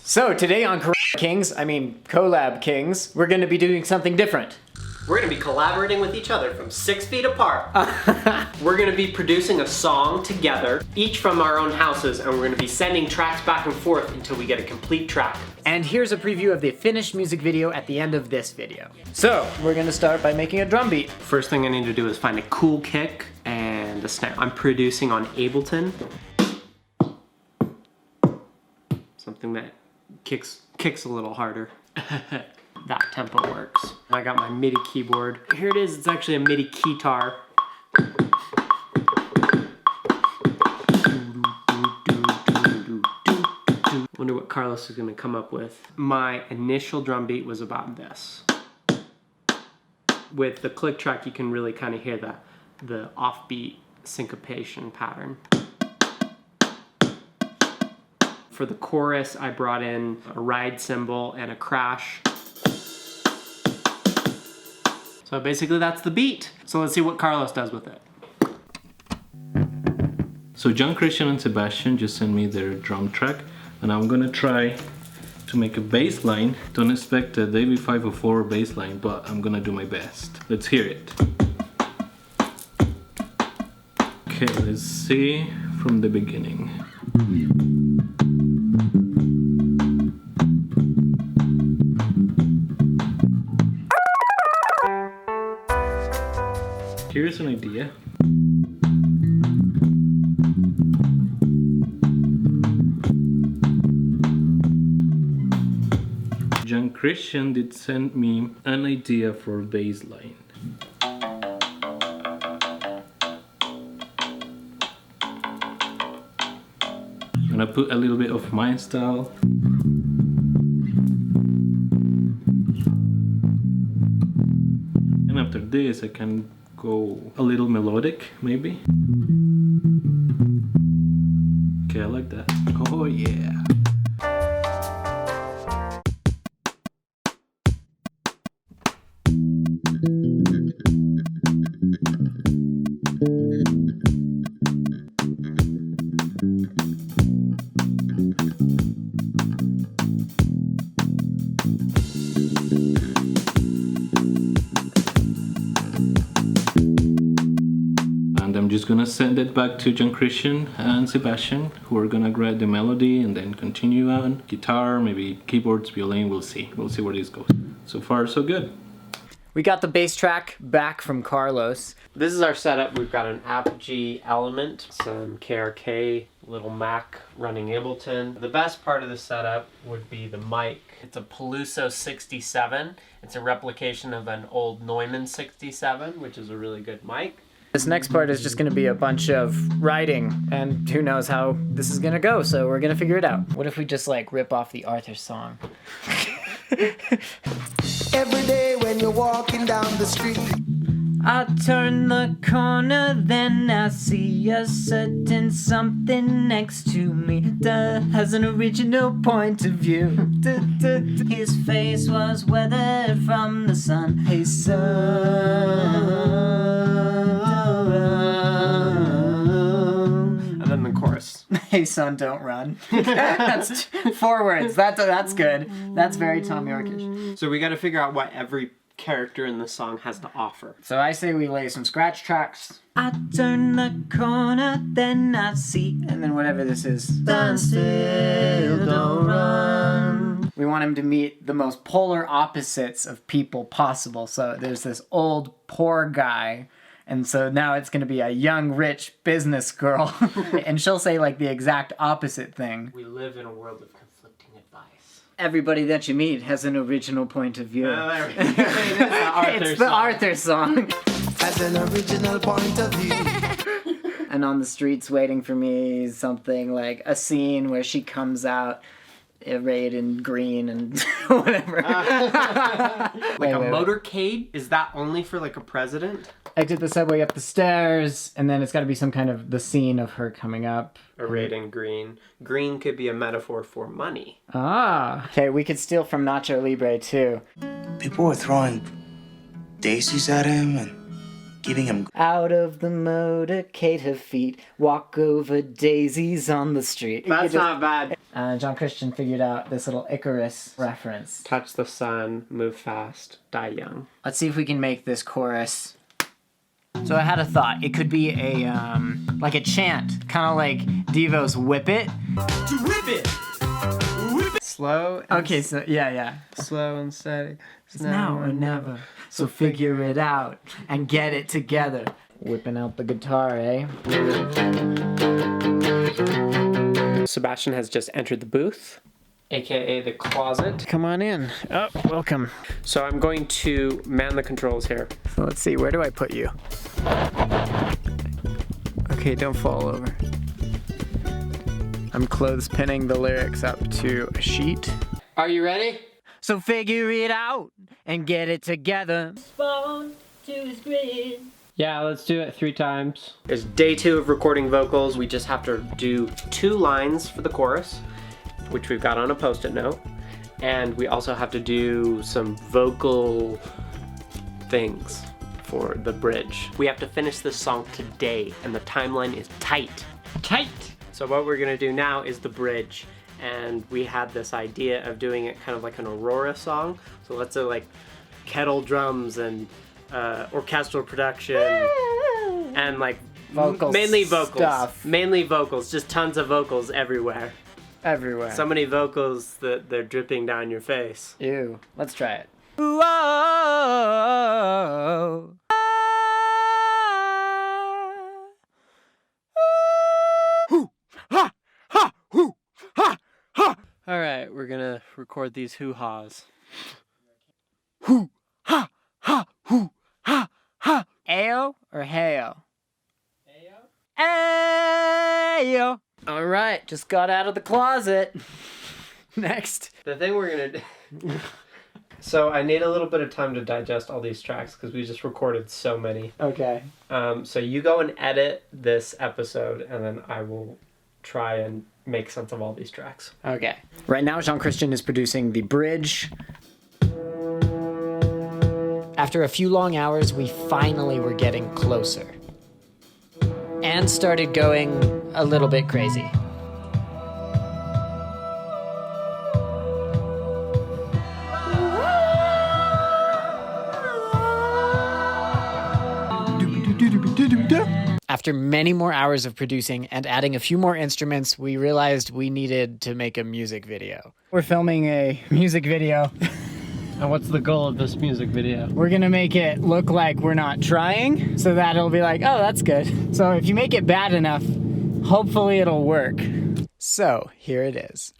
So today on Collab Kings, we're going to be doing something different. We're going to be collaborating with each other from 6 feet apart. We're going to be producing a song together, each from our own houses, and we're going to be sending tracks back and forth until we get a complete track. And here's a preview of the finished music video at the end of this video. So, we're going to start by making a drum beat. First thing I need to do is find a cool kick and a snare. I'm producing on Ableton. Something that kicks a little harder. That tempo works. I got my MIDI keyboard. Here it is, it's actually a MIDI keytar. Wonder what Carlos is gonna come up with. My initial drum beat was about this. With the click track, you can really kind of hear the offbeat syncopation pattern. For the chorus, I brought in a ride cymbal and a crash. So basically that's the beat. So let's see what Carlos does with it. So John Christian and Sebastian just sent me their drum track, and I'm gonna try to make a bass line. Don't expect a Davey 504 bass line, but I'm gonna do my best. Let's hear it. Okay, let's see from the beginning. Here's an idea. John Christian did send me an idea for bass line. I'm gonna put a little bit of my style. And after this I can go a little melodic, maybe. Okay, I like that. Oh yeah. I'm just gonna send it back to John Christian and Sebastian, who are gonna grab the melody and then continue on. Guitar, maybe keyboards, violin, we'll see. We'll see where this goes. So far, so good. We got the bass track back from Carlos. This is our setup. We've got an Apogee Element, some KRK, little Mac running Ableton. The best part of the setup would be the mic. It's a Peluso 67. It's a replication of an old Neumann 67, which is a really good mic. This next part is just going to be a bunch of writing, and who knows how this is going to go, so we're going to figure it out. What if we just like rip off the Arthur song? Every day when you're walking down the street, I turn the corner, then I see a certain something next to me that has an original point of view. His face was weathered from the sun. Hey son. And then the chorus. Hey son, don't run. That's 4 words. That's good. That's very Tom Yorkish. So we gotta figure out what every character in the song has to offer. So I say we lay some scratch tracks, I turn the corner, then I see. and then whatever this is. Stand still, don't run. We want him to meet the most polar opposites of people possible. So there's this old, poor guy, and so now it's going to be a young, rich business girl. And she'll say like the exact opposite thing. We live in a world of conflicting advice. Everybody that you meet has an original point of view. There we go. It's the Arthur song. has an original point of view. And on the streets waiting for me is something like a scene where she comes out arrayed in green and whatever. Like a motorcade? Is that only for like a president? Exit the subway up the stairs, and then it's got to be some kind of the scene of her coming up. Arrayed in green. Green could be a metaphor for money. Ah. Okay, we could steal from Nacho Libre too. People were throwing daisies at him and giving him... Out of the motorcade, her feet walk over daisies on the street. That's not bad. John Christian figured out this little Icarus reference. Touch the sun, move fast, die young. Let's see if we can make this chorus. So I had a thought. It could be a like a chant, kind of like Devo's "Whip It." To whip it! Slow. Okay, so yeah. Slow and steady. It's now or never. So figure it out and get it together. Whipping out the guitar, eh? Sebastian has just entered the booth, aka the closet. Come on in. Oh, welcome. So I'm going to man the controls here. So let's see, where do I put you? Okay, don't fall over. I'm clothespinning the lyrics up to a sheet. Are you ready? So figure it out and get it together. Yeah, let's do it 3 times. It's day 2 of recording vocals. We just have to do 2 lines for the chorus, which we've got on a post-it note. And we also have to do some vocal things for the bridge. We have to finish this song today, and the timeline is tight. Tight! So what we're gonna do now is the bridge. And we had this idea of doing it kind of like an AURORA song. So let's do like kettle drums and orchestral production and like mainly vocals, just tons of vocals everywhere. So many vocals that they're dripping down your face. Ew. Let's try it. All right, we're gonna record these hoo-haws. Ayo or heyo? Ayo. All right, just got out of the closet. Next. The thing we're gonna do... So I need a little bit of time to digest all these tracks because we just recorded so many. Okay. So you go and edit this episode and then I will try and make sense of all these tracks. Okay. Right now, Jean Christian is producing the bridge. After a few long hours, we finally were getting closer. And started going a little bit crazy. After many more hours of producing and adding a few more instruments, we realized we needed to make a music video. We're filming a music video. And what's the goal of this music video? We're gonna make it look like we're not trying, so that it'll be like, oh, that's good. So if you make it bad enough, hopefully it'll work. So here it is.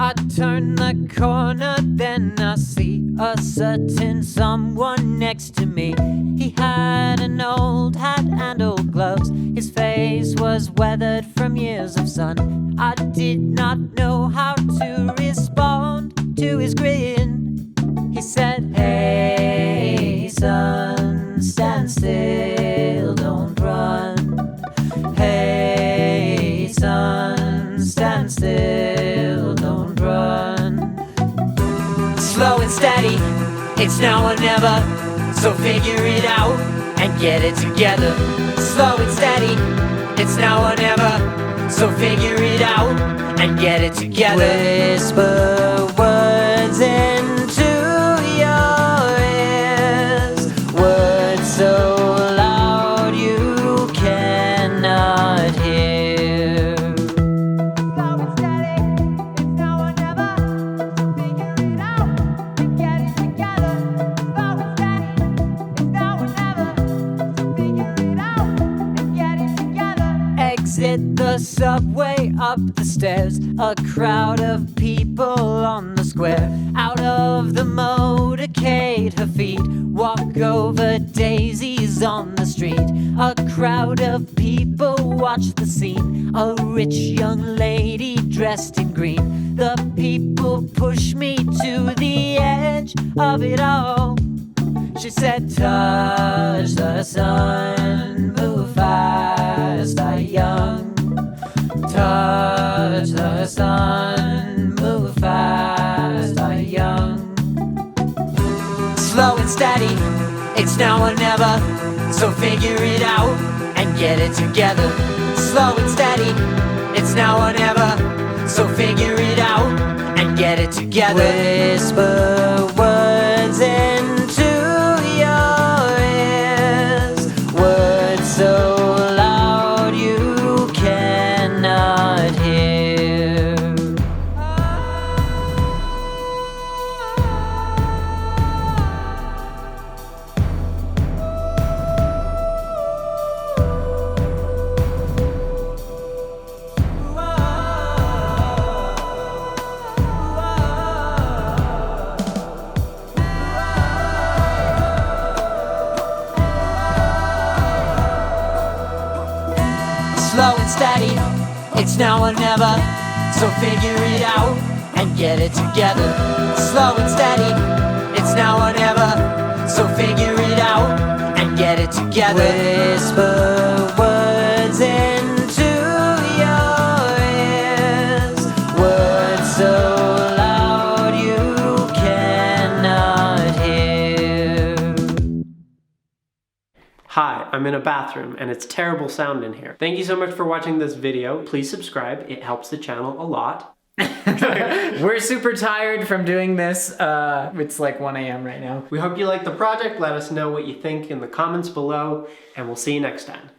I turn the corner, then I see a certain someone next to me. He had an old hat and old gloves. His face was weathered from years of sun. I did not know how to respond to his grin. He said, "Hey son, stand still, don't run. Hey son, stand still, don't run. Slow and steady, it's now or never. So figure it out and get it together. Slow and steady, it's now or never. So figure it out and get it together. Whisper words into your ears, words so loud you cannot hear. Slow and steady, it's now or never. So figure it out and get it together. Slow and steady, it's now or never. So figure it out and get it together. Exit the subway, up the stairs, a crowd of people on the square. Out of the motorcade, her feet walk over daisies on the street. A crowd of people watch the scene. A rich young lady dressed in green. The people push me to the edge of it all. She said, touch the sun, move fast, die young. Touch the sun, move fast, die young. Slow and steady, it's now or never. So figure it out and get it together. Slow and steady, it's now or never. So figure it out and get it together. Whisper words into your ears, words so loud you cannot hear. Slow and steady, it's now or never. So figure it out and get it together. Slow and steady, it's now or never. So figure it out and get it together. Whisper words into your ears, words so loud you cannot hear. Hi, I'm in a bathroom and it's terrible sound in here. Thank you so much for watching this video. Please subscribe, it helps the channel a lot. We're super tired from doing this. It's like 1 a.m. right now. We hope you like the project. Let us know what you think in the comments below, and we'll see you next time.